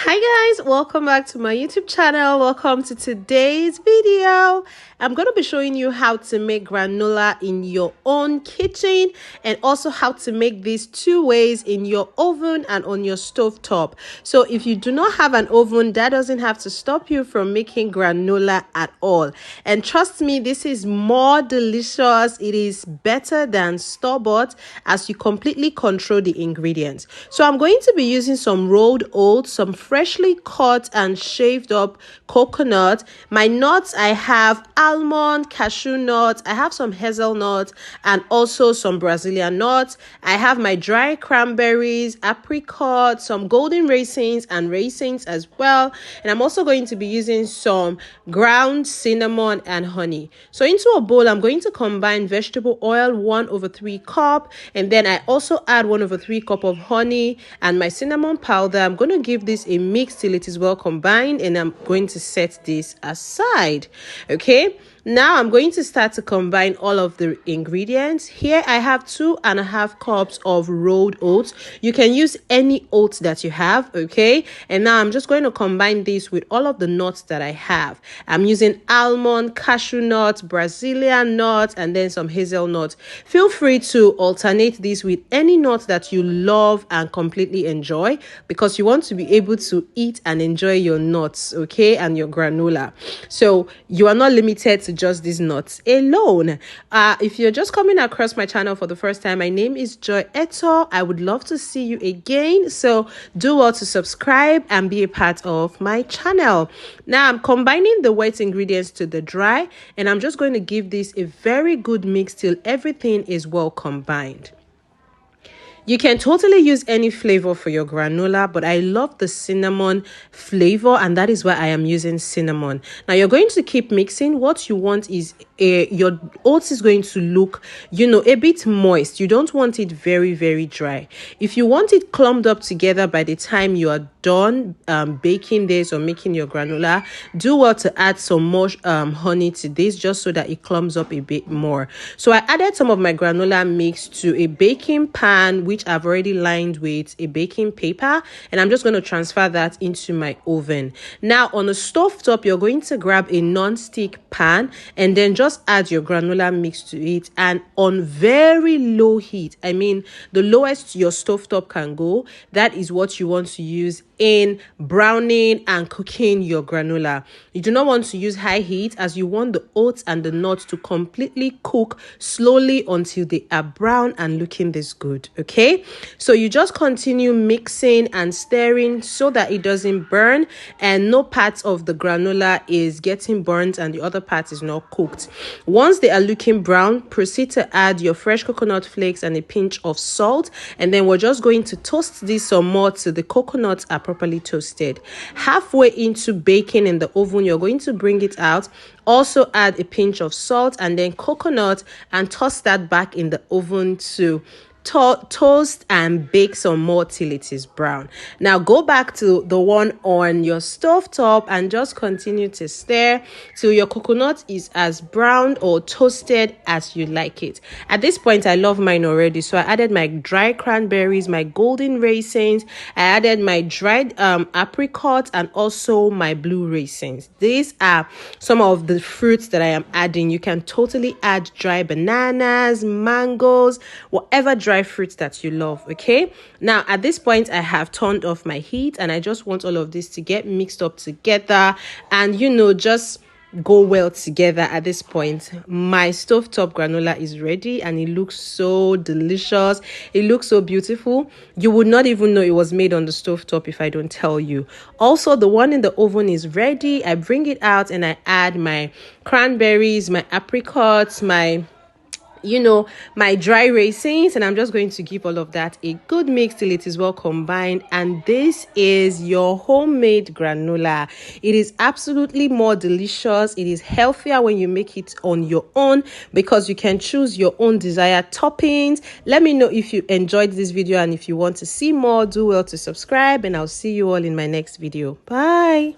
Hi guys, welcome back to my YouTube channel. Welcome to today's video. I'm going to be showing you how to make granola in your own kitchen and also how to make these two ways in your oven and on your stove top. So if you do not have an oven, that doesn't have to stop you from making granola at all. And trust me, this is more delicious. It is better than store-bought as you completely control the ingredients. So I'm going to be using some rolled oats, some freshly cut and shaved up coconut. My nuts, I have almond, cashew nuts, I have some hazelnuts and also some Brazilian nuts. I have my dry cranberries, apricot, some golden raisins and raisins as well. And I'm also going to be using some ground cinnamon and honey. So into a bowl, I'm going to combine vegetable oil 1/3 cup, and then I also add 1/3 cup of honey and my cinnamon powder. I'm going to give this a mix till it is well combined, and I'm going to set this aside. Okay, now I'm going to start to combine all of the ingredients. Here I have 2.5 cups of rolled oats. You can use any oats that you have. Okay, and now I'm just going to combine this with all of the nuts that I have. I'm using almond, cashew nuts, Brazilian nuts, and then some hazelnuts. Feel free to alternate this with any nut that you love and completely enjoy, because you want to be able to eat and enjoy your nuts, okay, and your granola. So you are not limited to just these nuts alone. If you're just coming across my channel for the first time, my name is Joy Eto. I would love to see you again, so do well to subscribe and be a part of my channel. Now I'm combining the wet ingredients to the dry, and I'm just going to give this a very good mix till everything is well combined. You can totally use any flavor for your granola, but I love the cinnamon flavor, and that is why I am using cinnamon. Now you're going to keep mixing. What you want is your oats is going to look, a bit moist. You don't want it very, very dry. If you want it clumped up together by the time you are done baking this or making your granola, do well to add some more honey to this, just so that it clumps up a bit more. So I added some of my granola mix to a baking pan, which I've already lined with a baking paper, and I'm just going to transfer that into my oven. Now on a stove top, you're going to grab a non-stick pan and then just add your granola mix to it, and on very low heat, I mean the lowest your stove top can go, that is what you want to use in browning and cooking your granola. You do not want to use high heat, as you want the oats and the nuts to completely cook slowly until they are brown and looking this good. Okay, so you just continue mixing and stirring so that it doesn't burn and no part of the granola is getting burnt and the other part is not cooked. Once they are looking brown, proceed to add your fresh coconut flakes and a pinch of salt, and then we're just going to toast this some more till the coconuts are properly toasted. Halfway into baking in the oven, you're going to bring it out, also add a pinch of salt and then coconut, and toss that back in the oven to toast and bake some more till it is brown. Now go back to the one on your stove top and just continue to stir till your coconut is as brown or toasted as you like it. At this point, I love mine already, so I added my dry cranberries, my golden raisins, I added my dried apricot, and also my blue raisins. These are some of the fruits that I am adding. You can totally add dry bananas, mangoes, whatever dry fruits that you love. Okay, now at this point I have turned off my heat, and I just want all of this to get mixed up together and just go well together. At this point, my stovetop granola is ready and it looks so delicious. It looks so beautiful. You would not even know it was made on the stovetop if I don't tell you. Also, the one in the oven is ready. I bring it out and I add my cranberries, my apricots, my dry raisins, and I'm just going to give all of that a good mix till it is well combined, and this is your homemade granola. It is absolutely more delicious. It is healthier when you make it on your own, because you can choose your own desired toppings. Let me know if you enjoyed this video, and if you want to see more, do well to subscribe, and I'll see you all in my next video. Bye.